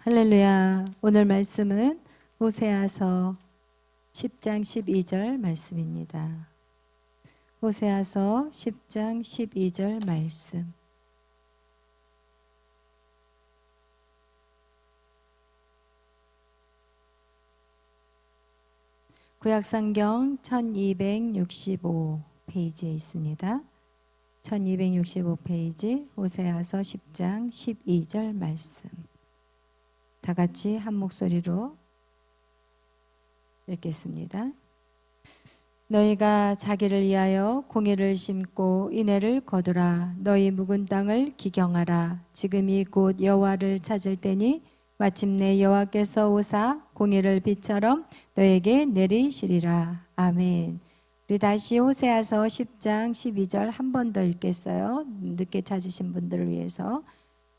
할렐루야. 오늘 말씀은 호세아서 10장 12절 말씀입니다. 호세아서 10장 12절 말씀. 구약성경 1265 페이지에 있습니다. 1265 페이지 호세아서 10장 12절 말씀. 다 같이 한 목소리로 읽겠습니다. 너희가 자기를 위하여 공의를 심고 인애를 거두라. 너희 묵은 땅을 기경하라. 지금이 곧 여호와를 찾을 때니 마침내 여호와께서 오사 공의를 비처럼 너에게 내리시리라. 아멘. 우리 다시 호세아서 10장 12절 한 번 더 읽겠어요. 늦게 찾으신 분들을 위해서.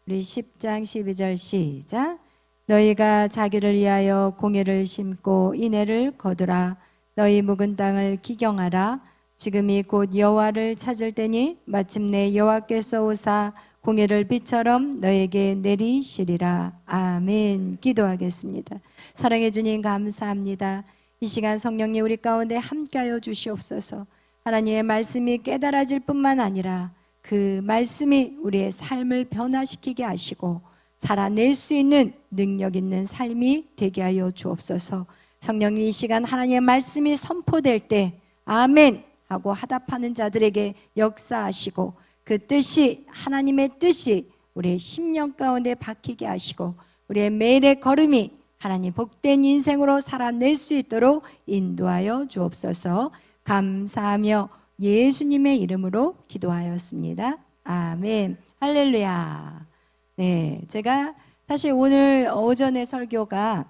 우리 10장 12절 시작. 너희가 자기를 위하여 공의를 심고 인애를 거두라. 너희 묵은 땅을 기경하라. 지금이 곧 여호와를 찾을 때니 마침내 여호와께서 오사 공의를 비처럼 너에게 내리시리라. 아멘. 기도하겠습니다. 사랑해 주님 감사합니다. 이 시간 성령님 우리 가운데 함께하여 주시옵소서. 하나님의 말씀이 깨달아질 뿐만 아니라 그 말씀이 우리의 삶을 변화시키게 하시고 살아낼 수 있는 능력 있는 삶이 되게 하여 주옵소서. 성령님 이 시간 하나님의 말씀이 선포될 때 아멘 하고 화답하는 자들에게 역사하시고 그 뜻이 하나님의 뜻이 우리의 심령 가운데 박히게 하시고 우리의 매일의 걸음이 하나님 복된 인생으로 살아낼 수 있도록 인도하여 주옵소서. 감사하며 예수님의 이름으로 기도하였습니다. 아멘. 할렐루야. 네, 제가 사실 오늘 오전에 설교가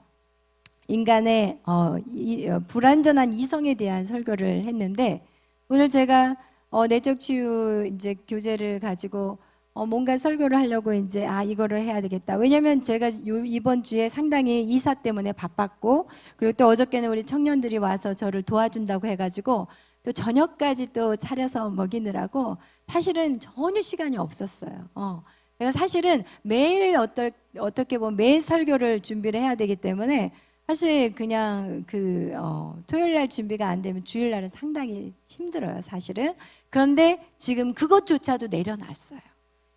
인간의 불완전한 이성에 대한 설교를 했는데 오늘 제가 내적 치유 이제 교재를 가지고 뭔가 설교를 하려고 이제 이거를 해야 되겠다. 왜냐면 제가 이번 주에 상당히 이사 때문에 바빴고 그리고 또 어저께는 우리 청년들이 와서 저를 도와준다고 해가지고 또 저녁까지 또 차려서 먹이느라고 사실은 전혀 시간이 없었어요. 내가 사실은 매일 어떻게 보면 매일 설교를 준비를 해야 되기 때문에 사실 그냥 토요일 날 준비가 안 되면 주일 날은 상당히 힘들어요, 사실은. 그런데 지금 그것조차도 내려놨어요.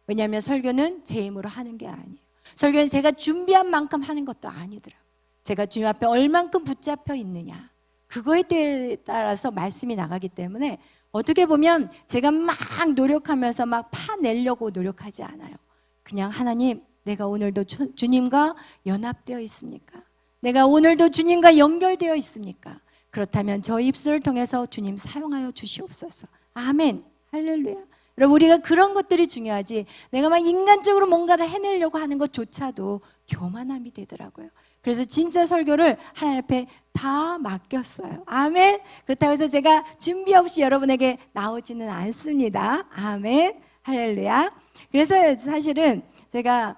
왜냐하면 설교는 제 힘으로 하는 게 아니에요. 설교는 제가 준비한 만큼 하는 것도 아니더라고요. 제가 주님 앞에 얼만큼 붙잡혀 있느냐 그거에 따라서 말씀이 나가기 때문에 어떻게 보면 제가 막 노력하면서 막 파내려고 노력하지 않아요. 그냥 하나님, 내가 오늘도 주님과 연합되어 있습니까? 내가 오늘도 주님과 연결되어 있습니까? 그렇다면 저 입술을 통해서 주님 사용하여 주시옵소서. 아멘. 할렐루야. 여러분 우리가 그런 것들이 중요하지 내가 막 인간적으로 뭔가를 해내려고 하는 것조차도 교만함이 되더라고요. 그래서 진짜 설교를 하나님 앞에 다 맡겼어요. 아멘. 그렇다고 해서 제가 준비 없이 여러분에게 나오지는 않습니다. 아멘. 할렐루야. 그래서 사실은 제가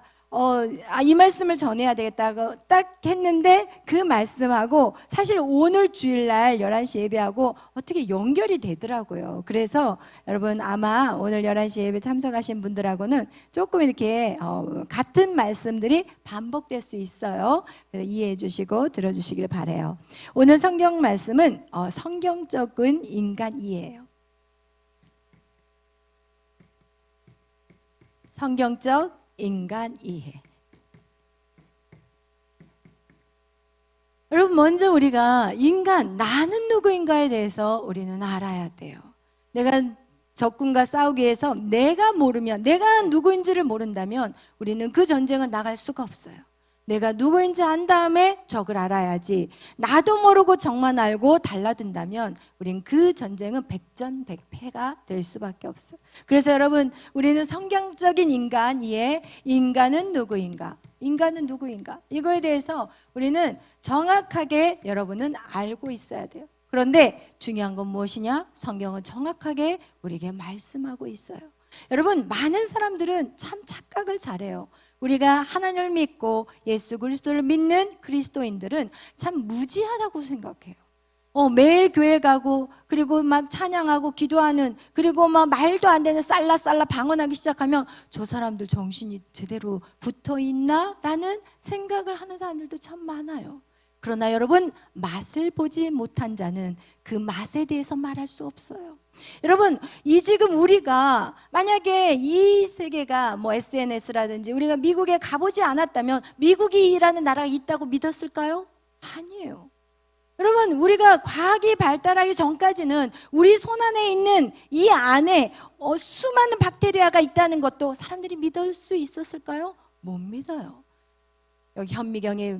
이 말씀을 전해야 되겠다고 딱 했는데 그 말씀하고 사실 오늘 주일날 11시 예배하고 어떻게 연결이 되더라고요. 그래서 여러분 아마 오늘 11시 예배 참석하신 분들하고는 조금 이렇게 같은 말씀들이 반복될 수 있어요. 그래서 이해해 주시고 들어주시길 바라요. 오늘 성경 말씀은 성경적인 인간이에요. 성경적 인간 이해. 여러분 먼저 우리가 나는 누구인가에 대해서 우리는 알아야 돼요. 내가 적군과 싸우기 위해서 내가 누구인지를 모른다면 우리는 그 전쟁은 나갈 수가 없어요. 내가 누구인지 안 다음에 적을 알아야지. 나도 모르고 적만 알고 달라든다면 우린 그 전쟁은 백전백패가 될 수밖에 없어요. 그래서 여러분 우리는 성경적인 인간이에 인간은 누구인가? 인간은 누구인가? 이거에 대해서 우리는 정확하게 여러분은 알고 있어야 돼요. 그런데 중요한 건 무엇이냐? 성경은 정확하게 우리에게 말씀하고 있어요. 여러분 많은 사람들은 참 착각을 잘해요. 우리가 하나님을 믿고 예수 그리스도를 믿는 그리스도인들은 참 무지하다고 생각해요. 매일 교회 가고, 그리고 막 찬양하고 기도하는, 그리고 막 말도 안 되는 쌀라쌀라 방언하기 시작하면 저 사람들 정신이 제대로 붙어 있나? 라는 생각을 하는 사람들도 참 많아요. 그러나 여러분, 맛을 보지 못한 자는 그 맛에 대해서 말할 수 없어요. 여러분, 이 지금 우리가 만약에 이 세계가 뭐 SNS라든지 우리가 미국에 가보지 않았다면 미국이라는 나라가 있다고 믿었을까요? 아니에요. 여러분, 우리가 과학이 발달하기 전까지는 우리 손 안에 있는 이 안에 수많은 박테리아가 있다는 것도 사람들이 믿을 수 있었을까요? 못 믿어요. 여기 현미경이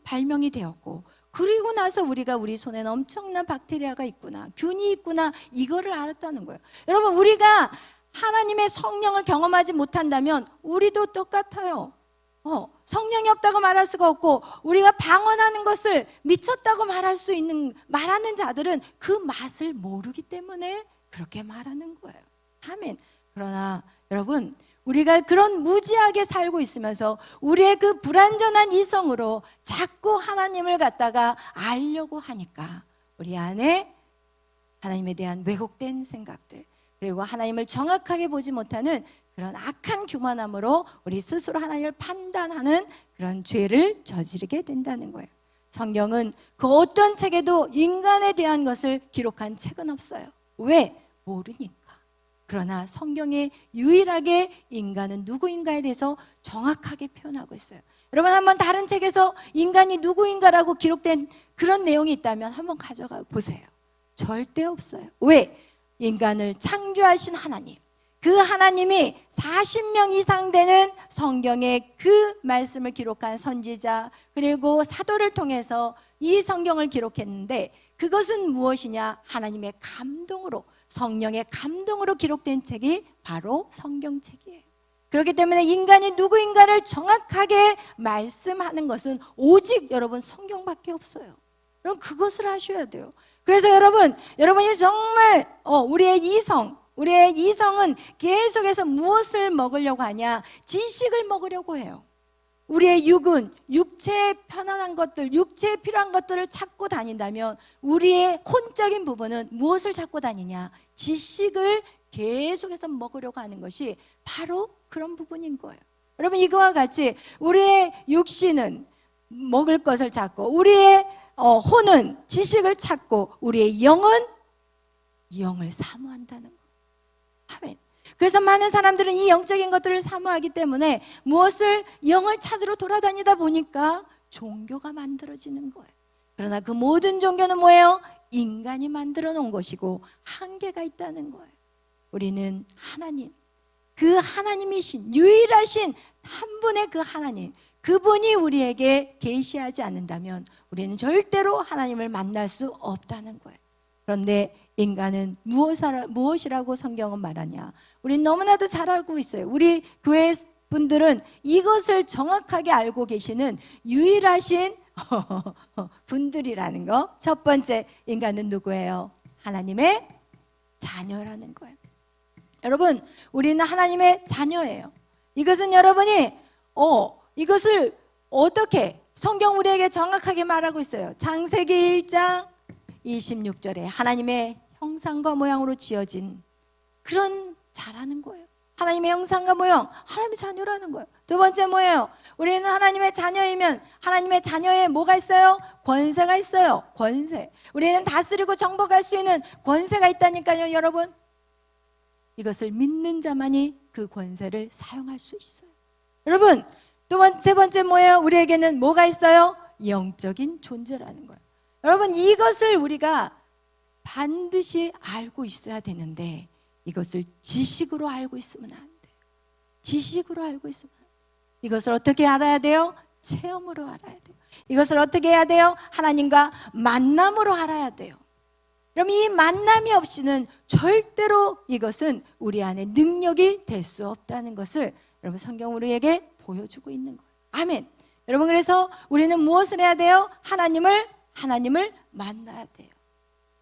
발명이 되었고, 그리고 나서 우리가 우리 손에는 엄청난 박테리아가 있구나, 균이 있구나, 이거를 알았다는 거예요. 여러분, 우리가 하나님의 성령을 경험하지 못한다면 우리도 똑같아요. 성령이 없다고 말할 수가 없고, 우리가 방언하는 것을 미쳤다고 말하는 자들은 그 맛을 모르기 때문에 그렇게 말하는 거예요. 아멘. 그러나 여러분, 우리가 그런 무지하게 살고 있으면서 우리의 그 불완전한 이성으로 자꾸 하나님을 갖다가 알려고 하니까 우리 안에 하나님에 대한 왜곡된 생각들, 그리고 하나님을 정확하게 보지 못하는 그런 악한 교만함으로 우리 스스로 하나님을 판단하는 그런 죄를 저지르게 된다는 거예요. 성경은 그 어떤 책에도 인간에 대한 것을 기록한 책은 없어요. 왜? 모르니까. 그러나 성경에 유일하게 인간은 누구인가에 대해서 정확하게 표현하고 있어요. 여러분, 한번 다른 책에서 인간이 누구인가라고 기록된 그런 내용이 있다면 한번 가져가 보세요. 절대 없어요. 왜? 인간을 창조하신 하나님, 그 하나님이 40명 이상 되는 성경에 그 말씀을 기록한 선지자 그리고 사도를 통해서 이 성경을 기록했는데, 그것은 무엇이냐? 하나님의 감동으로, 성령의 감동으로 기록된 책이 바로 성경책이에요. 그렇기 때문에 인간이 누구인가를 정확하게 말씀하는 것은 오직 여러분 성경밖에 없어요. 여러분, 그것을 하셔야 돼요. 그래서 여러분이 정말 우리의 이성은 계속해서 무엇을 먹으려고 하냐? 지식을 먹으려고 해요. 우리의 육은 육체에 편안한 것들, 육체에 필요한 것들을 찾고 다닌다면 우리의 혼적인 부분은 무엇을 찾고 다니냐? 지식을 계속해서 먹으려고 하는 것이 바로 그런 부분인 거예요. 여러분, 이거와 같이 우리의 육신은 먹을 것을 찾고, 우리의 혼은 지식을 찾고, 우리의 영은 영을 사모한다는 거예요. 아멘. 그래서 많은 사람들은 이 영적인 것들을 사모하기 때문에 무엇을 영을 찾으러 돌아다니다 보니까 종교가 만들어지는 거예요. 그러나 그 모든 종교는 뭐예요? 인간이 만들어 놓은 것이고 한계가 있다는 거예요. 우리는 하나님, 그 하나님이신 유일하신 한 분의 그 하나님, 그분이 우리에게 계시하지 않는다면 우리는 절대로 하나님을 만날 수 없다는 거예요. 그런데 인간은 무엇이라고 성경은 말하냐? 우린 너무나도 잘 알고 있어요. 우리 교회 분들은 이것을 정확하게 알고 계시는 유일하신 분들이라는 거. 첫 번째, 인간은 누구예요? 하나님의 자녀라는 거예요. 여러분, 우리는 하나님의 자녀예요. 이것은 여러분이 이것을 어떻게 성경 우리에게 정확하게 말하고 있어요. 창세기 1장 26절에 하나님의 형상과 모양으로 지어진 그런 자라는 거예요. 하나님의 형상과 모양, 하나님의 자녀라는 거예요. 두 번째 뭐예요? 우리는 하나님의 자녀이면 하나님의 자녀에 뭐가 있어요? 권세가 있어요. 권세. 우리는 다스리고 정복할 수 있는 권세가 있다니까요, 여러분. 이것을 믿는 자만이 그 권세를 사용할 수 있어요. 여러분, 세 번째 뭐예요? 우리에게는 뭐가 있어요? 영적인 존재라는 거예요. 여러분, 이것을 우리가 반드시 알고 있어야 되는데 이것을 지식으로 알고 있으면 안 돼요. 지식으로 알고 있으면 안 돼요. 이것을 어떻게 알아야 돼요? 체험으로 알아야 돼요. 이것을 어떻게 해야 돼요? 하나님과 만남으로 알아야 돼요. 그럼 이 만남이 없이는 절대로 이것은 우리 안에 능력이 될 수 없다는 것을 여러분 성경 우리에게 보여주고 있는 거예요. 아멘. 여러분, 그래서 우리는 무엇을 해야 돼요? 하나님을 만나야 돼요.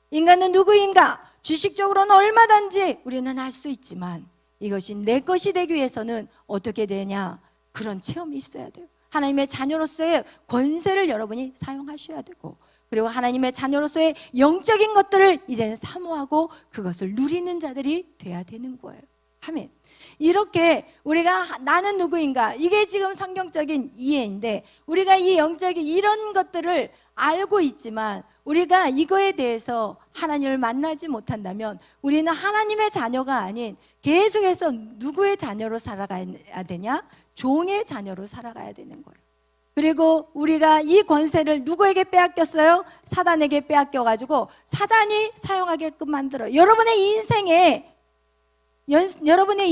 인간은 누구인가? 지식적으로는 얼마든지 우리는 알 수 있지만 이것이 내 것이 되기 위해서는 어떻게 되냐? 그런 체험이 있어야 돼요. 하나님의 자녀로서의 권세를 여러분이 사용하셔야 되고, 그리고 하나님의 자녀로서의 영적인 것들을 이제는 사모하고 그것을 누리는 자들이 돼야 되는 거예요. 아멘. 이렇게 우리가 나는 누구인가, 이게 지금 성경적인 이해인데, 우리가 이 영적인 이런 것들을 알고 있지만 우리가 이거에 대해서 하나님을 만나지 못한다면 우리는 하나님의 자녀가 아닌 계속해서 누구의 자녀로 살아가야 되냐? 종의 자녀로 살아가야 되는 거예요. 그리고 우리가 이 권세를 누구에게 빼앗겼어요? 사단에게 빼앗겨가지고 사단이 사용하게끔 만들어요. 여러분의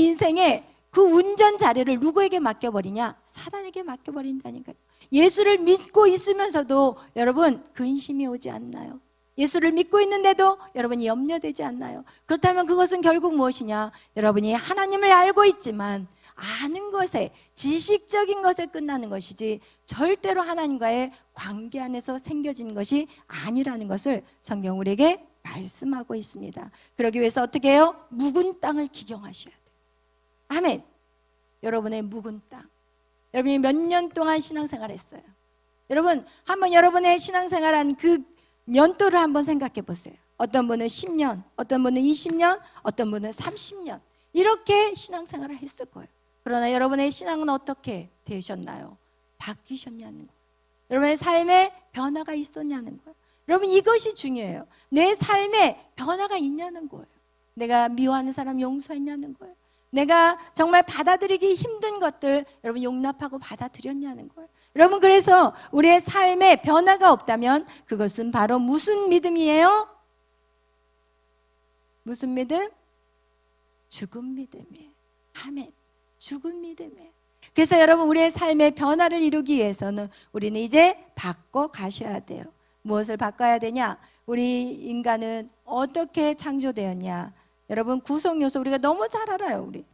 인생에 그 운전 자리를 누구에게 맡겨버리냐? 사단에게 맡겨버린다니까요. 예수를 믿고 있으면서도 여러분 근심이 오지 않나요? 예수를 믿고 있는데도 여러분이 염려되지 않나요? 그렇다면 그것은 결국 무엇이냐? 여러분이 하나님을 알고 있지만 아는 것에, 지식적인 것에 끝나는 것이지 절대로 하나님과의 관계 안에서 생겨진 것이 아니라는 것을 성경 우리에게 말씀하고 있습니다. 그러기 위해서 어떻게 해요? 묵은 땅을 기경하셔야 돼요. 아멘. 여러분의 묵은 땅. 여러분이 몇 년 동안 신앙생활 했어요? 여러분 한번 여러분의 신앙생활한 그 연도를 한번 생각해 보세요. 어떤 분은 10년, 어떤 분은 20년, 어떤 분은 30년 이렇게 신앙생활을 했을 거예요. 그러나 여러분의 신앙은 어떻게 되셨나요? 바뀌셨냐는 거예요. 여러분의 삶에 변화가 있었냐는 거예요. 여러분 이것이 중요해요. 내 삶에 변화가 있냐는 거예요. 내가 미워하는 사람 용서했냐는 거예요. 내가 정말 받아들이기 힘든 것들 여러분 용납하고 받아들였냐는 거예요. 여러분 그래서 우리의 삶에 변화가 없다면 그것은 바로 무슨 믿음이에요? 무슨 믿음? 죽은 믿음이에요. 아멘. 죽은 믿음이에요. 그래서 여러분 우리의 삶의 변화를 이루기 위해서는 우리는 이제 바꿔 가셔야 돼요. 무엇을 바꿔야 되냐? 우리 인간은 어떻게 창조되었냐? 여러분 구성 요소 우리가 너무 잘 알아요. 우리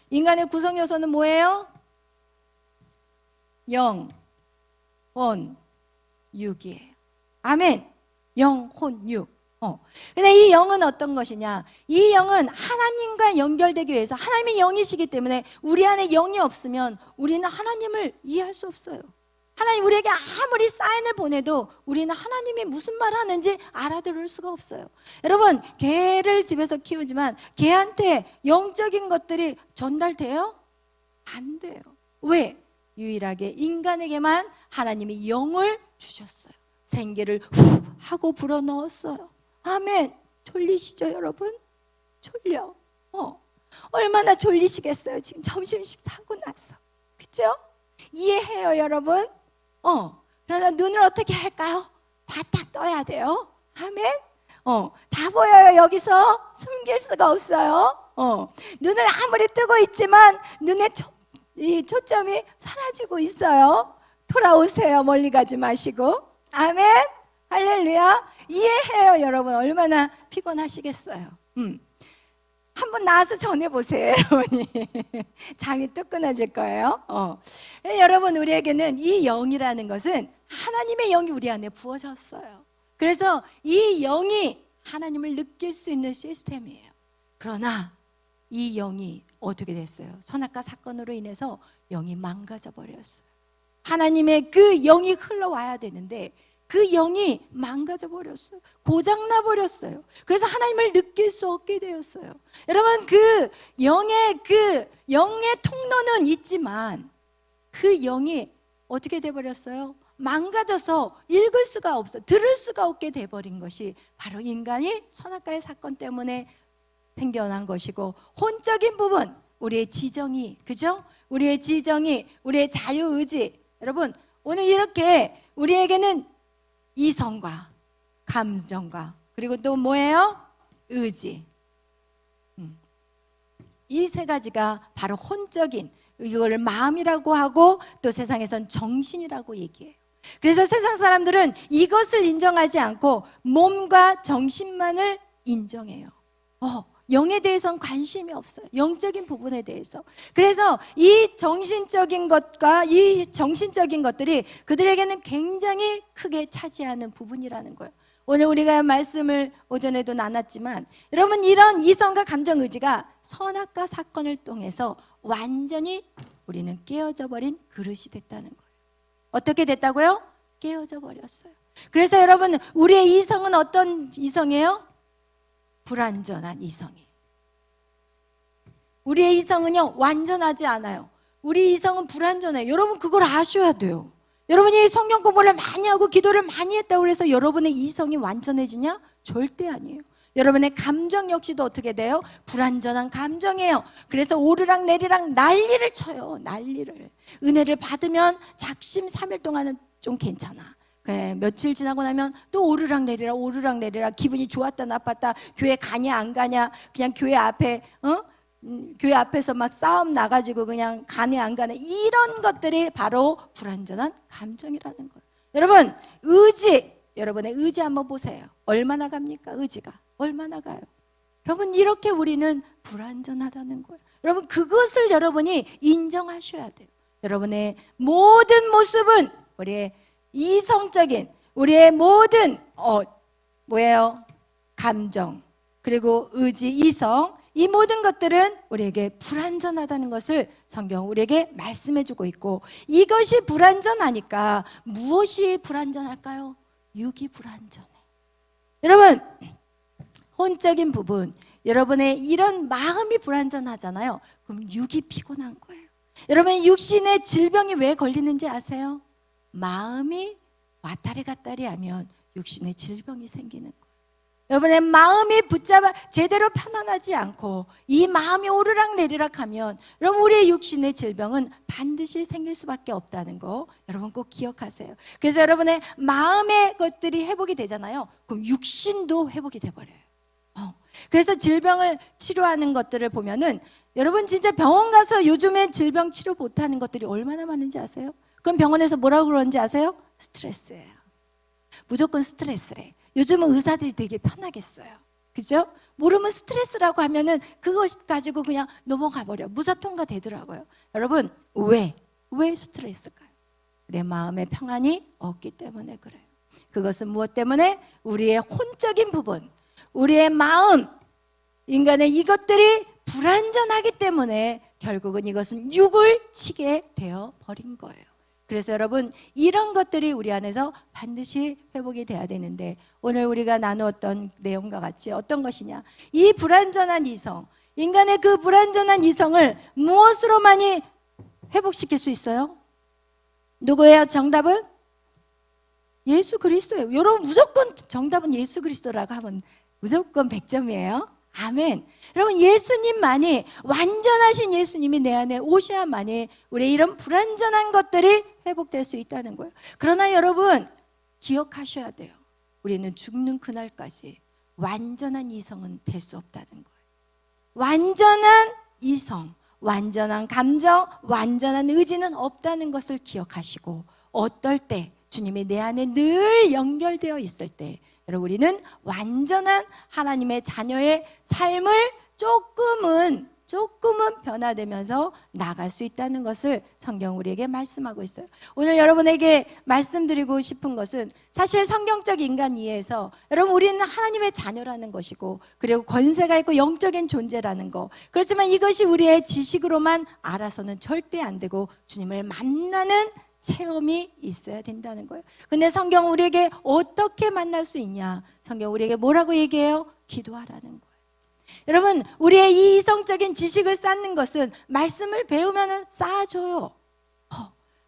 인간의 구성 요소는 뭐예요? 영, 혼, 육이에요. 아멘. 영, 혼, 육. 근데 이 영은 어떤 것이냐? 이 영은 하나님과 연결되기 위해서 하나님의 영이시기 때문에 우리 안에 영이 없으면 우리는 하나님을 이해할 수 없어요. 하나님 우리에게 아무리 사인을 보내도 우리는 하나님이 무슨 말 하는지 알아들을 수가 없어요. 여러분 개를 집에서 키우지만 개한테 영적인 것들이 전달돼요? 안 돼요. 왜? 유일하게 인간에게만 하나님이 영을 주셨어요. 생기를 후 하고 불어넣었어요. 아멘. 졸리시죠 여러분? 졸려. 얼마나 졸리시겠어요 지금 점심식 하고 나서. 그죠? 이해해요 여러분? 그러나 눈을 어떻게 할까요? 바짝 떠야 돼요. 아멘. 다 보여요. 여기서 숨길 수가 없어요. 눈을 아무리 뜨고 있지만 눈에 이 초점이 사라지고 있어요. 돌아오세요. 멀리 가지 마시고. 아멘. 할렐루야. 이해해요 여러분. 얼마나 피곤하시겠어요. 한번 나와서 전해보세요 여러분이. 잠이 뚝 끊어질 거예요. 여러분 우리에게는 이 영이라는 것은 하나님의 영이 우리 안에 부어졌어요. 그래서 이 영이 하나님을 느낄 수 있는 시스템이에요. 그러나 이 영이 어떻게 됐어요? 선악과 사건으로 인해서 영이 망가져 버렸어요. 하나님의 그 영이 흘러와야 되는데 그 영이 망가져 버렸어요. 고장나 버렸어요. 그래서 하나님을 느낄 수 없게 되었어요. 여러분 그 영의 통로는 있지만 그 영이 어떻게 돼 버렸어요? 망가져서 읽을 수가 없어, 들을 수가 없게 돼 버린 것이 바로 인간이 선악과의 사건 때문에 생겨난 것이고, 혼적인 부분, 우리의 지정이, 그죠? 우리의 지정이, 우리의 자유의지. 여러분 오늘 이렇게 우리에게는 이성과 감정과 그리고 또 뭐예요? 의지. 이 세 가지가 바로 혼적인, 이걸 마음이라고 하고 또 세상에선 정신이라고 얘기해요. 그래서 세상 사람들은 이것을 인정하지 않고 몸과 정신만을 인정해요. 영에 대해서는 관심이 없어요. 영적인 부분에 대해서. 그래서 이 정신적인 것과 이 정신적인 것들이 그들에게는 굉장히 크게 차지하는 부분이라는 거예요. 오늘 우리가 말씀을 오전에도 나눴지만 여러분 이런 이성과 감정 의지가 선악과 사건을 통해서 완전히 우리는 깨어져 버린 그릇이 됐다는 거예요. 어떻게 됐다고요? 깨어져 버렸어요. 그래서 여러분, 우리의 이성은 어떤 이성이에요? 불완전한 이성이에요. 우리의 이성은요, 완전하지 않아요. 우리 이성은 불완전해요. 여러분, 그걸 아셔야 돼요. 여러분이 성경 공부를 많이 하고 기도를 많이 했다고 해서 여러분의 이성이 완전해지냐? 절대 아니에요. 여러분의 감정 역시도 어떻게 돼요? 불완전한 감정이에요. 그래서 오르락 내리락 난리를 쳐요. 난리를. 은혜를 받으면 작심 3일 동안은 좀 괜찮아. 그래, 며칠 지나고 나면 또 오르락 내리락 기분이 좋았다 나빴다, 교회 가냐 안 가냐, 그냥 교회 앞에 교회 앞에서 막 싸움 나가지고 그냥 가네 안 가네, 이런 것들이 바로 불완전한 감정이라는 거예요. 여러분, 여러분의 의지 한번 보세요. 얼마나 갑니까? 의지가 얼마나 가요? 여러분, 이렇게 우리는 불완전하다는 거예요. 여러분, 그것을 여러분이 인정하셔야 돼요. 여러분의 모든 모습은 우리의 이성적인, 우리의 모든 뭐예요? 감정, 그리고 의지, 이성, 이 모든 것들은 우리에게 불완전하다는 것을 성경 우리에게 말씀해주고 있고, 이것이 불완전하니까 무엇이 불완전할까요? 육이 불완전해. 여러분, 혼적인 부분, 여러분의 이런 마음이 불완전하잖아요. 그럼 육이 피곤한 거예요. 여러분, 육신의 질병이 왜 걸리는지 아세요? 마음이 왔다리 갔다리 하면 육신의 질병이 생기는 거예요. 여러분의 마음이 제대로 편안하지 않고 이 마음이 오르락 내리락 하면 여러분, 우리의 육신의 질병은 반드시 생길 수밖에 없다는 거 여러분 꼭 기억하세요. 그래서 여러분의 마음의 것들이 회복이 되잖아요. 그럼 육신도 회복이 돼버려요. 그래서 질병을 치료하는 것들을 보면은 여러분, 진짜 병원 가서 요즘에 질병 치료 못하는 것들이 얼마나 많은지 아세요? 그럼 병원에서 뭐라고 그러는지 아세요? 스트레스예요. 무조건 스트레스래. 요즘은 의사들이 되게 편하겠어요. 그죠? 모르면 스트레스라고 하면은 그것 가지고 그냥 넘어가 버려. 무사 통과되더라고요. 여러분, 왜 스트레스일까요? 내 마음의 평안이 없기 때문에 그래요. 그것은 무엇 때문에? 우리의 혼적인 부분, 우리의 마음, 인간의 이것들이 불완전하기 때문에 결국은 이것은 육을 치게 되어 버린 거예요. 그래서 여러분, 이런 것들이 우리 안에서 반드시 회복이 돼야 되는데, 오늘 우리가 나누었던 내용과 같이 어떤 것이냐, 이 불완전한 이성, 인간의 그 불완전한 이성을 무엇으로만이 회복시킬 수 있어요? 누구예요? 정답은? 예수 그리스도예요. 여러분, 무조건 정답은 예수 그리스도라고 하면 무조건 100점이에요. 아멘. 여러분, 예수님만이, 완전하신 예수님이 내 안에 오셔야만이 우리 이런 불완전한 것들이 회복될 수 있다는 거예요. 그러나 여러분, 기억하셔야 돼요. 우리는 죽는 그날까지 완전한 이성은 될 수 없다는 거예요. 완전한 이성, 완전한 감정, 완전한 의지는 없다는 것을 기억하시고, 어떨 때 주님이 내 안에 늘 연결되어 있을 때 여러분, 우리는 완전한 하나님의 자녀의 삶을 조금은 변화되면서 나갈 수 있다는 것을 성경 우리에게 말씀하고 있어요. 오늘 여러분에게 말씀드리고 싶은 것은, 사실 성경적 인간 이해에서 여러분, 우리는 하나님의 자녀라는 것이고, 그리고 권세가 있고 영적인 존재라는 거, 그렇지만 이것이 우리의 지식으로만 알아서는 절대 안 되고 주님을 만나는 체험이 있어야 된다는 거예요. 근데 성경 우리에게 어떻게 만날 수 있냐? 성경 우리에게 뭐라고 얘기해요? 기도하라는 거예요. 여러분, 우리의 이 이성적인 지식을 쌓는 것은 말씀을 배우면 쌓아줘요.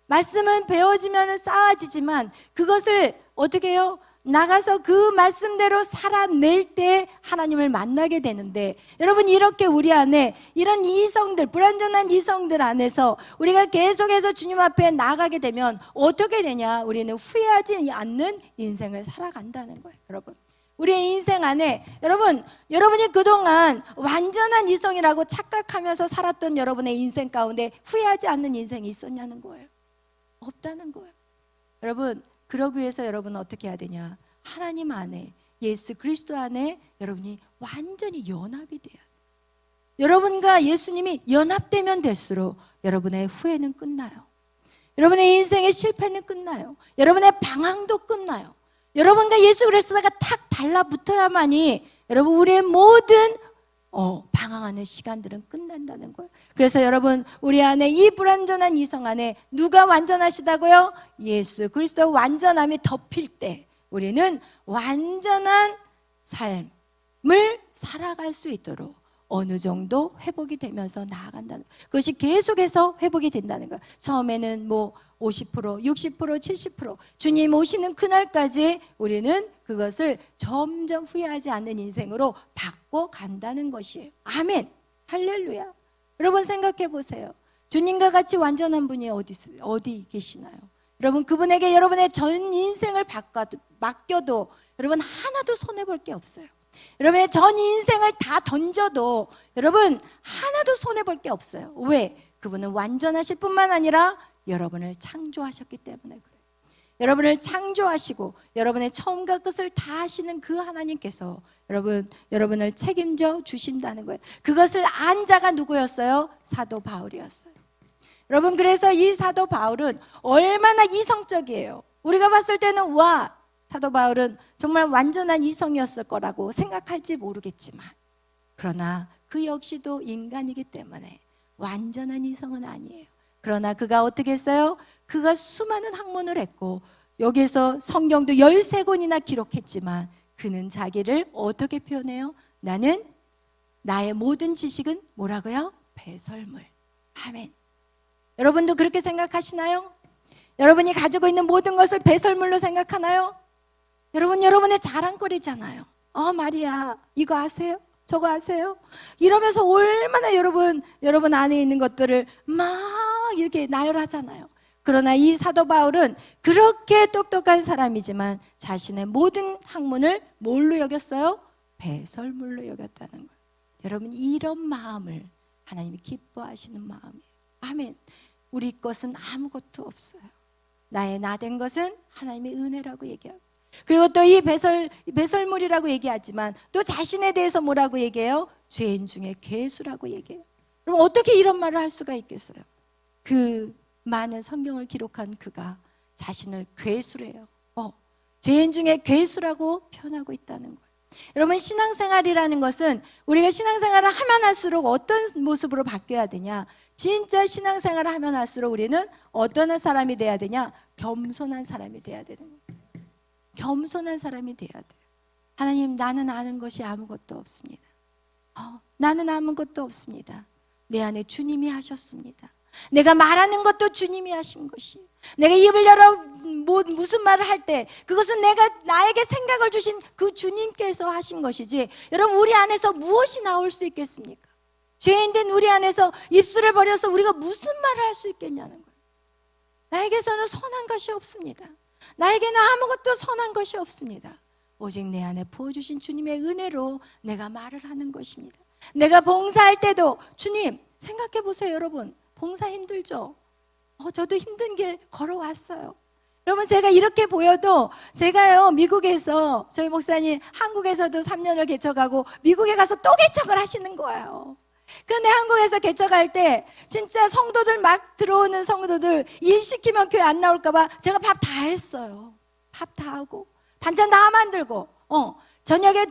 말씀은 배워지면 쌓아지지만 그것을 어떻게 해요? 나가서 그 말씀대로 살아낼 때 하나님을 만나게 되는데, 여러분, 이렇게 우리 안에 이런 이성들, 불완전한 이성들 안에서 우리가 계속해서 주님 앞에 나가게 되면 어떻게 되냐? 우리는 후회하지 않는 인생을 살아간다는 거예요. 여러분, 우리의 인생 안에 여러분이 그동안 완전한 이성이라고 착각하면서 살았던 여러분의 인생 가운데 후회하지 않는 인생이 있었냐는 거예요. 없다는 거예요. 여러분, 그러기 위해서 여러분은 어떻게 해야 되냐? 하나님 안에, 예수 그리스도 안에 여러분이 완전히 연합이 돼야 돼요. 여러분과 예수님이 연합되면 될수록 여러분의 후회는 끝나요. 여러분의 인생의 실패는 끝나요. 여러분의 방황도 끝나요. 여러분과 예수 그리스도가 탁 달라붙어야만이 여러분, 우리의 모든 방황하는 시간들은 끝난다는 거예요. 그래서 여러분, 우리 안에 이 불완전한 이성 안에 누가 완전하시다고요? 예수 그리스도 완전함이 덮일 때 우리는 완전한 삶을 살아갈 수 있도록 어느 정도 회복이 되면서 나아간다는 거예요. 그것이 계속해서 회복이 된다는 거예요. 처음에는 뭐 50%, 60%, 70% 주님 오시는 그날까지 우리는 그것을 점점 후회하지 않는 인생으로 바꿔간다는 것이에요. 아멘. 할렐루야. 여러분 생각해 보세요. 주님과 같이 완전한 분이 어디 계시나요? 여러분 그분에게 여러분의 전 인생을 맡겨도 여러분 하나도 손해볼 게 없어요. 여러분의 전 인생을 다 던져도 여러분 하나도 손해볼 게 없어요. 왜? 그분은 완전하실 뿐만 아니라 여러분을 창조하셨기 때문에 그래요. 여러분을 창조하시고 여러분의 처음과 끝을 다 하시는 그 하나님께서 여러분을 책임져 주신다는 거예요. 그것을 안 자가 누구였어요? 사도 바울이었어요. 여러분 그래서 이 사도 바울은 얼마나 이성적이에요. 우리가 봤을 때는 와, 사도 바울은 정말 완전한 이성이었을 거라고 생각할지 모르겠지만 그러나 그 역시도 인간이기 때문에 완전한 이성은 아니에요. 그러나 그가 어떻게 했어요? 그가 수많은 학문을 했고 여기에서 성경도 13권이나 기록했지만 그는 자기를 어떻게 표현해요? 나는 나의 모든 지식은 뭐라고요? 배설물. 아멘. 여러분도 그렇게 생각하시나요? 여러분이 가지고 있는 모든 것을 배설물로 생각하나요? 여러분의 자랑거리잖아요. 마리아 이거 아세요? 저거 아세요? 이러면서 얼마나 여러분 안에 있는 것들을 막 이렇게 나열하잖아요. 그러나 이 사도 바울은 그렇게 똑똑한 사람이지만 자신의 모든 학문을 뭘로 여겼어요? 배설물로 여겼다는 거예요. 여러분 이런 마음을 하나님이 기뻐하시는 마음이에요. 아멘. 우리 것은 아무것도 없어요. 나의 나된 것은 하나님의 은혜라고 얘기하고 그리고 또 이 배설물이라고 얘기하지만 또 자신에 대해서 뭐라고 얘기해요? 죄인 중에 괴수라고 얘기해요. 그럼 어떻게 이런 말을 할 수가 있겠어요? 그 많은 성경을 기록한 그가 자신을 괴수래요. 죄인 중에 괴수라고 표현하고 있다는 거예요. 여러분 신앙생활이라는 것은 우리가 신앙생활을 하면 할수록 어떤 모습으로 바뀌어야 되냐? 진짜 신앙생활을 하면 할수록 우리는 어떤 사람이 돼야 되냐? 겸손한 사람이 돼야 되는 거예요. 겸손한 사람이 돼야 돼요. 하나님 나는 아는 것이 아무것도 없습니다. 나는 아무것도 없습니다. 내 안에 주님이 하셨습니다. 내가 말하는 것도 주님이 하신 것이 내가 입을 열어 무슨 말을 할 때 그것은 나에게 생각을 주신 그 주님께서 하신 것이지 여러분 우리 안에서 무엇이 나올 수 있겠습니까? 죄인된 우리 안에서 입술을 버려서 우리가 무슨 말을 할 수 있겠냐는 거예요. 나에게서는 선한 것이 없습니다. 나에게는 아무것도 선한 것이 없습니다. 오직 내 안에 부어주신 주님의 은혜로 내가 말을 하는 것입니다. 내가 봉사할 때도 주님 생각해 보세요. 여러분 봉사 힘들죠? 저도 힘든 길 걸어왔어요. 여러분 제가 이렇게 보여도 제가요 미국에서 저희 목사님 한국에서도 3년을 개척하고 미국에 가서 또 개척을 하시는 거예요. 근데 한국에서 개척할 때 진짜 성도들 막 들어오는 성도들 일 시키면 교회 안 나올까 봐 제가 밥 다 했어요. 밥 다 하고 반찬 다 만들고 저녁에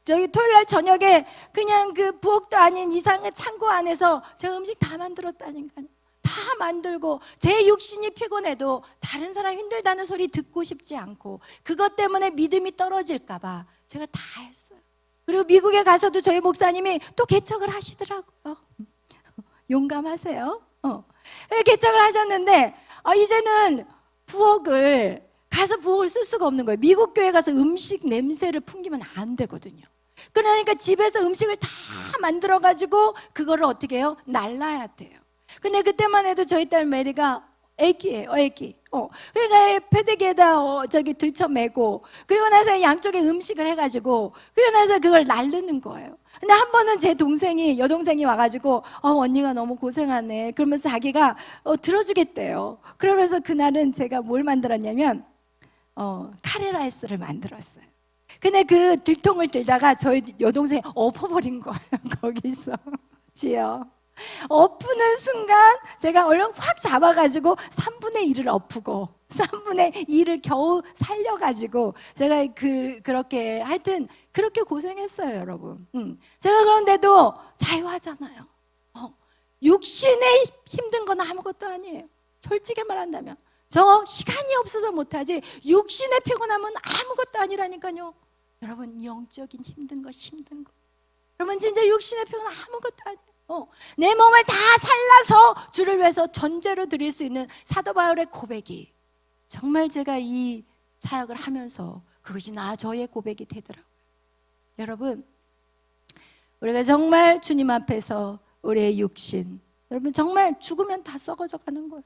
토요일 날 저녁에 그냥 그 부엌도 아닌 이상한 창고 안에서 제가 음식 다 만들었다니까요. 다 만들고 제 육신이 피곤해도 다른 사람 힘들다는 소리 듣고 싶지 않고 그것 때문에 믿음이 떨어질까 봐 제가 다 했어요. 그리고 미국에 가서도 저희 목사님이 또 개척을 하시더라고요. 용감하세요. 개척을 하셨는데 이제는 부엌을 쓸 수가 없는 거예요. 미국 교회 가서 음식 냄새를 풍기면 안 되거든요. 그러니까 집에서 음식을 다 만들어가지고 그거를 어떻게 해요? 날라야 돼요. 근데 그때만 해도 저희 딸 메리가 애기예요, 애기. 그러니까 패대기에다 들쳐매고 그리고 나서 양쪽에 음식을 해가지고 그리고 나서 그걸 날르는 거예요. 근데 한 번은 제 여동생이 와가지고 언니가 너무 고생하네 그러면서 자기가 들어주겠대요. 그러면서 그날은 제가 뭘 만들었냐면 카레라이스를 만들었어요. 근데 그 들통을 들다가 저희 여동생이 엎어버린 거예요. 거기서 지요. 엎는 순간 제가 얼른 확 잡아가지고 3분의 1을 엎고 3분의 1을 겨우 살려가지고 제가 그렇게 하여튼 그렇게 고생했어요, 여러분. 제가 그런데도 자유하잖아요. 육신에 힘든 건 아무것도 아니에요. 솔직히 말한다면 저 시간이 없어서 못하지 육신에 피곤하면 아무것도 아니라니까요. 여러분 영적인 힘든 거 여러분 진짜 육신에 피곤한 아무것도 아니에요. 내 몸을 다 살라서 주를 위해서 전제로 드릴 수 있는 사도 바울의 고백이 정말 제가 이 사역을 하면서 그것이 저의 고백이 되더라고요. 여러분 우리가 정말 주님 앞에서 우리의 육신 여러분 정말 죽으면 다 썩어져 가는 거예요.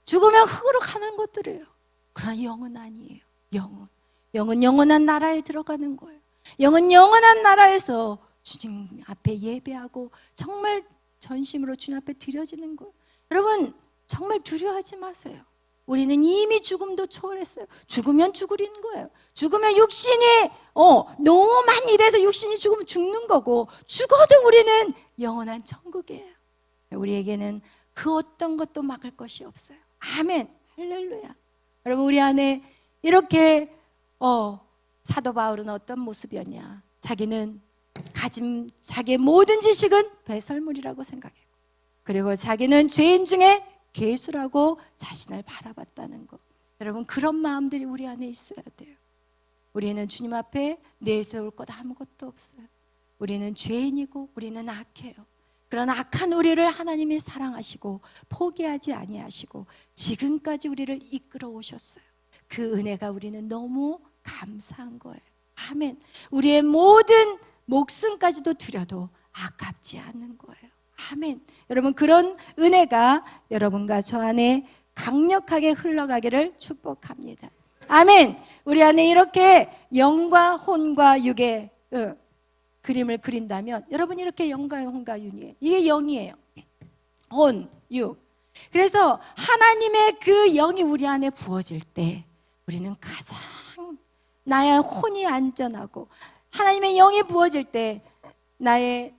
죽으면 흙으로 가는 것들이에요. 그러나 영은 아니에요. 영은 영원한 나라에 들어가는 거예요. 영은 영원한 나라에서 주님 앞에 예배하고 정말 전심으로 주님 앞에 드려지는 거예요. 여러분 정말 두려워하지 마세요. 우리는 이미 죽음도 초월했어요. 죽으면 죽으리는 거예요. 죽으면 육신이 너무 많이 일해서 육신이 죽으면 죽는 거고 죽어도 우리는 영원한 천국이에요. 우리에게는 그 어떤 것도 막을 것이 없어요. 아멘 할렐루야. 여러분 우리 안에 이렇게 사도 바울은 어떤 모습이었냐. 자기는 가진 자기의 모든 지식은 배설물이라고 생각했고 그리고 자기는 죄인 중에 괴수라고 자신을 바라봤다는 것. 여러분 그런 마음들이 우리 안에 있어야 돼요. 우리는 주님 앞에 내세울 것 아무것도 없어요. 우리는 죄인이고 우리는 악해요. 그런 악한 우리를 하나님이 사랑하시고 포기하지 아니하시고 지금까지 우리를 이끌어 오셨어요. 그 은혜가 우리는 너무 감사한 거예요. 아멘. 우리의 모든 목숨까지도 드려도 아깝지 않는 거예요. 아멘. 여러분 그런 은혜가 여러분과 저 안에 강력하게 흘러가기를 축복합니다. 아멘. 우리 안에 이렇게 영과 혼과 육의 그림을 그린다면 여러분 이렇게 영과 혼과 육이에요. 이게 영이에요. 혼, 육. 그래서 하나님의 그 영이 우리 안에 부어질 때 우리는 가장 나의 혼이 안전하고 하나님의 영이 부어질 때 나의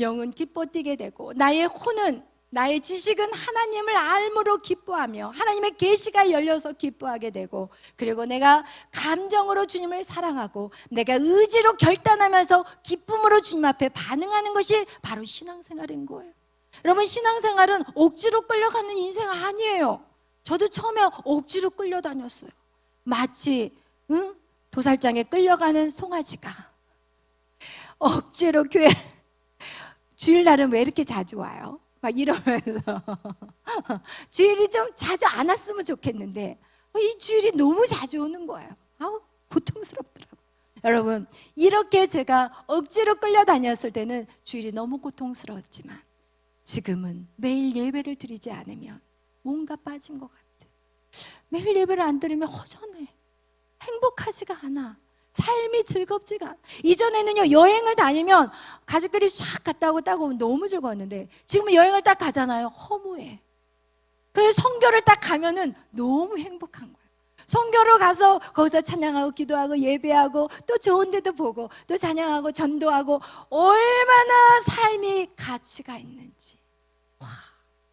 영은 기뻐 뛰게 되고 나의 혼은 나의 지식은 하나님을 알므로 기뻐하며 하나님의 계시가 열려서 기뻐하게 되고 그리고 내가 감정으로 주님을 사랑하고 내가 의지로 결단하면서 기쁨으로 주님 앞에 반응하는 것이 바로 신앙생활인 거예요. 여러분 신앙생활은 억지로 끌려가는 인생 아니에요. 저도 처음에 억지로 끌려다녔어요. 마치 도살장에 끌려가는 송아지가 억지로 교회 주일날은 왜 이렇게 자주 와요? 막 이러면서 주일이 좀 자주 안 왔으면 좋겠는데 이 주일이 너무 자주 오는 거예요. 고통스럽더라고요. 여러분 이렇게 제가 억지로 끌려다녔을 때는 주일이 너무 고통스러웠지만 지금은 매일 예배를 드리지 않으면 뭔가 빠진 것 같아. 매일 예배를 안 드리면 허전해. 행복하지가 않아. 삶이 즐겁지가 않아. 이전에는요 여행을 다니면 가족끼리 쫙 갔다 오고 딱 오면 너무 즐거웠는데 지금은 여행을 딱 가잖아요. 허무해. 그래서 선교를 딱 가면은 너무 행복한 거예요. 선교로 가서 거기서 찬양하고 기도하고 예배하고 또 좋은 데도 보고 또 찬양하고 전도하고 얼마나 삶이 가치가 있는지.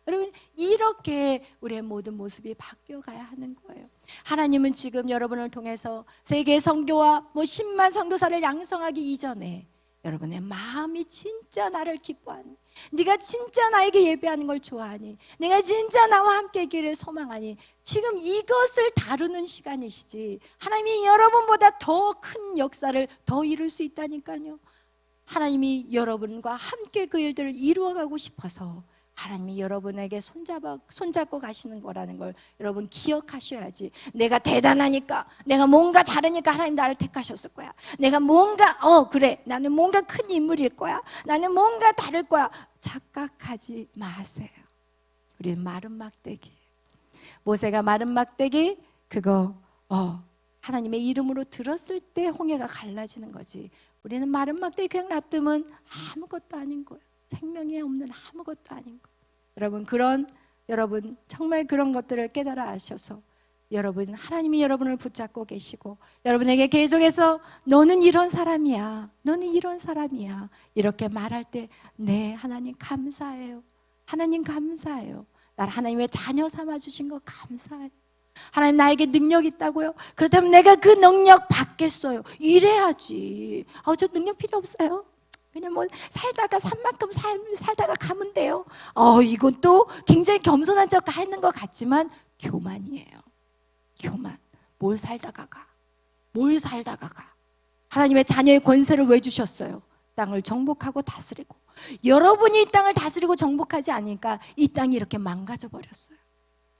여러분 이렇게 우리의 모든 모습이 바뀌어가야 하는 거예요. 하나님은 지금 여러분을 통해서 세계 선교와 10만 선교사를 양성하기 이전에 여러분의 마음이 진짜 나를 기뻐하니 네가 진짜 나에게 예배하는 걸 좋아하니 내가 진짜 나와 함께 있기를 소망하니 지금 이것을 다루는 시간이시지 하나님이 여러분보다 더 큰 역사를 더 이룰 수 있다니까요. 하나님이 여러분과 함께 그 일들을 이루어가고 싶어서 하나님이 여러분에게 손잡고 가시는 거라는 걸 여러분 기억하셔야지. 내가 대단하니까 내가 뭔가 다르니까 하나님 나를 택하셨을 거야. 내가 뭔가 그래 나는 뭔가 큰 인물일 거야. 나는 뭔가 다를 거야. 착각하지 마세요. 우리는 마른 막대기. 모세가 마른 막대기 그거 하나님의 이름으로 들었을 때 홍해가 갈라지는 거지. 우리는 마른 막대기 그냥 놔두면 아무것도 아닌 거예요. 생명이 없는 아무것도 아닌 거. 여러분 정말 그런 것들을 깨달아 아셔서 여러분 하나님이 여러분을 붙잡고 계시고 여러분에게 계속해서 너는 이런 사람이야. 너는 이런 사람이야. 이렇게 말할 때 네 하나님 감사해요. 하나님 감사해요. 나를 하나님의 자녀 삼아 주신 거 감사해요. 하나님 나에게 능력 있다고요? 그렇다면 내가 그 능력 받겠어요. 이래야지. 저 능력 필요 없어요. 그냥 살다가 산만큼 살다가 가면 돼요. 이건 또 굉장히 겸손한 척 하는 것 같지만 교만이에요. 교만. 뭘 살다가 가? 하나님의 자녀의 권세를 왜 주셨어요? 땅을 정복하고 다스리고. 여러분이 이 땅을 다스리고 정복하지 않으니까 이 땅이 이렇게 망가져 버렸어요.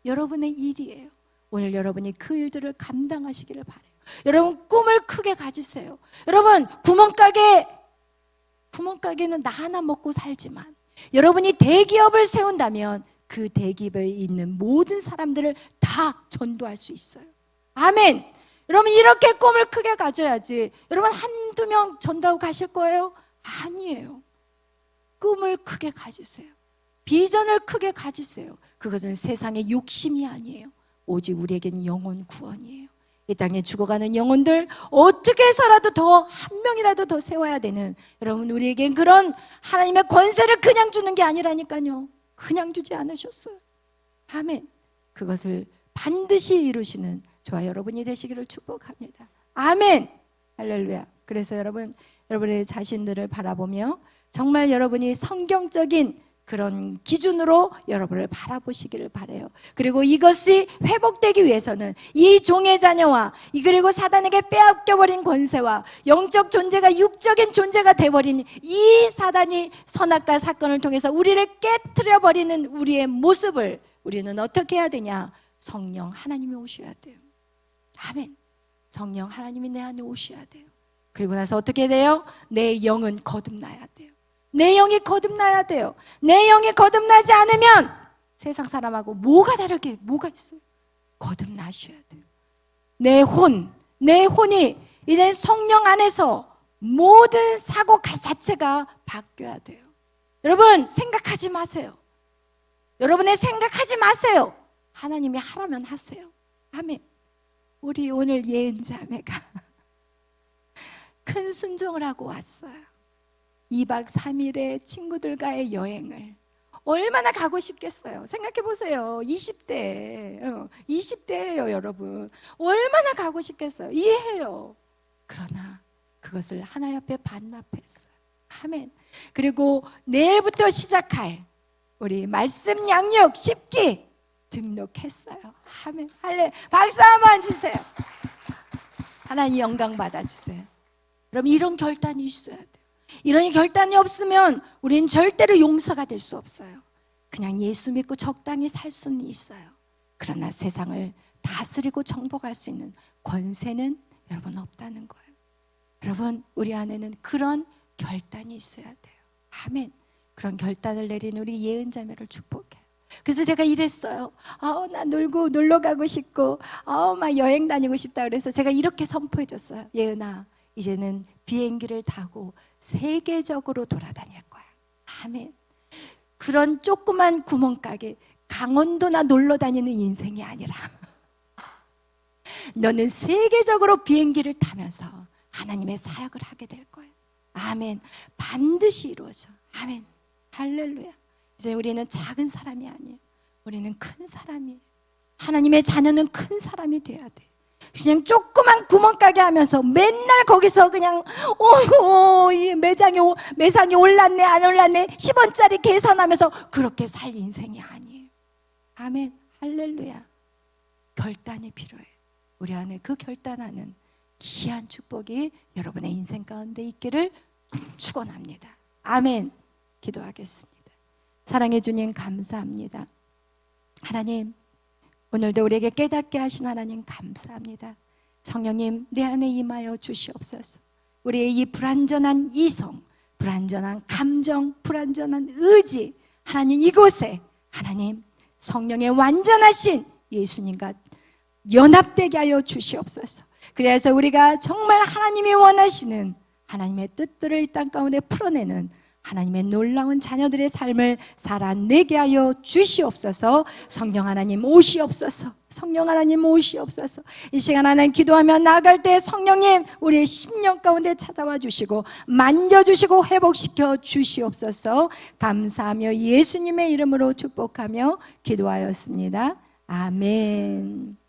여러분의 일이에요. 오늘 여러분이 그 일들을 감당하시기를 바라요. 여러분 꿈을 크게 가지세요. 여러분 구멍가게는 나 하나 먹고 살지만 여러분이 대기업을 세운다면 그 대기업에 있는 모든 사람들을 다 전도할 수 있어요. 아멘. 여러분 이렇게 꿈을 크게 가져야지. 여러분 한두 명 전도하고 가실 거예요? 아니에요. 꿈을 크게 가지세요. 비전을 크게 가지세요. 그것은 세상의 욕심이 아니에요. 오직 우리에게는 영혼 구원이에요. 이 땅에 죽어가는 영혼들 어떻게 해서라도 더 한 명이라도 더 세워야 되는, 여러분 우리에겐 그런 하나님의 권세를 그냥 주는 게 아니라니까요. 그냥 주지 않으셨어요. 아멘. 그것을 반드시 이루시는 저와 여러분이 되시기를 축복합니다. 아멘. 할렐루야. 그래서 여러분의 자신들을 바라보며 정말 여러분이 성경적인 그런 기준으로 여러분을 바라보시기를 바라요. 그리고 이것이 회복되기 위해서는 이 종의 자녀와 그리고 사단에게 빼앗겨버린 권세와 영적 존재가 육적인 존재가 돼버린 이 사단이 선악과 사건을 통해서 우리를 깨트려버리는 우리의 모습을 우리는 어떻게 해야 되냐? 성령 하나님이 오셔야 돼요. 아멘. 성령 하나님이 내 안에 오셔야 돼요. 그리고 나서 어떻게 돼요? 내 영은 거듭나야 돼요. 내 영이 거듭나야 돼요. 내 영이 거듭나지 않으면 세상 사람하고 뭐가 있어요? 거듭나셔야 돼요. 내 혼이 이제 성령 안에서 모든 사고 자체가 바뀌어야 돼요. 여러분 생각하지 마세요. 여러분의 생각하지 마세요. 하나님이 하라면 하세요. 아멘. 우리 오늘 예은자매가 큰 순종을 하고 왔어요. 2박 3일의 친구들과의 여행을 얼마나 가고 싶겠어요. 생각해 보세요. 20대예요 여러분. 얼마나 가고 싶겠어요. 이해해요. 그러나 그것을 하나님 앞에 반납했어요. 아멘. 그리고 내일부터 시작할 우리 말씀 양육 10기 등록했어요. 아멘. 할래. 박수 한번 주세요. 하나님 영광 받아주세요. 여러분 이런 결단이 있어야 돼요. 이런 결단이 없으면 우리는 절대로 용서가 될 수 없어요. 그냥 예수 믿고 적당히 살 수는 있어요. 그러나 세상을 다스리고 정복할 수 있는 권세는 여러분 없다는 거예요. 여러분 우리 안에는 그런 결단이 있어야 돼요. 아멘. 그런 결단을 내린 우리 예은자매를 축복해요. 그래서 제가 이랬어요. 나 놀러 가고 싶고 막 여행 다니고 싶다 그래서 제가 이렇게 선포해 줬어요. 예은아 이제는 비행기를 타고 세계적으로 돌아다닐 거야. 아멘. 그런 조그만 구멍가게 강원도나 놀러 다니는 인생이 아니라 너는 세계적으로 비행기를 타면서 하나님의 사역을 하게 될 거야. 아멘. 반드시 이루어져. 아멘. 할렐루야. 이제 우리는 작은 사람이 아니에요. 우리는 큰 사람이에요. 하나님의 자녀는 큰 사람이 돼야 돼. 그냥 조그만 구멍가게 하면서 맨날 거기서 그냥 이 매상이 올랐네 안 올랐네 10원짜리 계산하면서 그렇게 살 인생이 아니에요. 아멘. 할렐루야. 결단이 필요해요. 우리 안에 그 결단하는 귀한 축복이 여러분의 인생 가운데 있기를 축원합니다. 아멘. 기도하겠습니다. 사랑해 주님 감사합니다. 하나님 오늘도 우리에게 깨닫게 하신 하나님 감사합니다. 성령님 내 안에 임하여 주시옵소서. 우리의 이 불완전한 이성, 불완전한 감정, 불완전한 의지 하나님 이곳에 하나님 성령의 완전하신 예수님과 연합되게 하여 주시옵소서. 그래서 우리가 정말 하나님이 원하시는 하나님의 뜻들을 이 땅 가운데 풀어내는 하나님의 놀라운 자녀들의 삶을 살아내게 하여 주시옵소서. 성령 하나님 오시옵소서. 성령 하나님 오시옵소서. 이 시간 하나님 기도하며 나아갈 때 성령님 우리의 심령 가운데 찾아와 주시고 만져주시고 회복시켜 주시옵소서. 감사하며 예수님의 이름으로 축복하며 기도하였습니다. 아멘.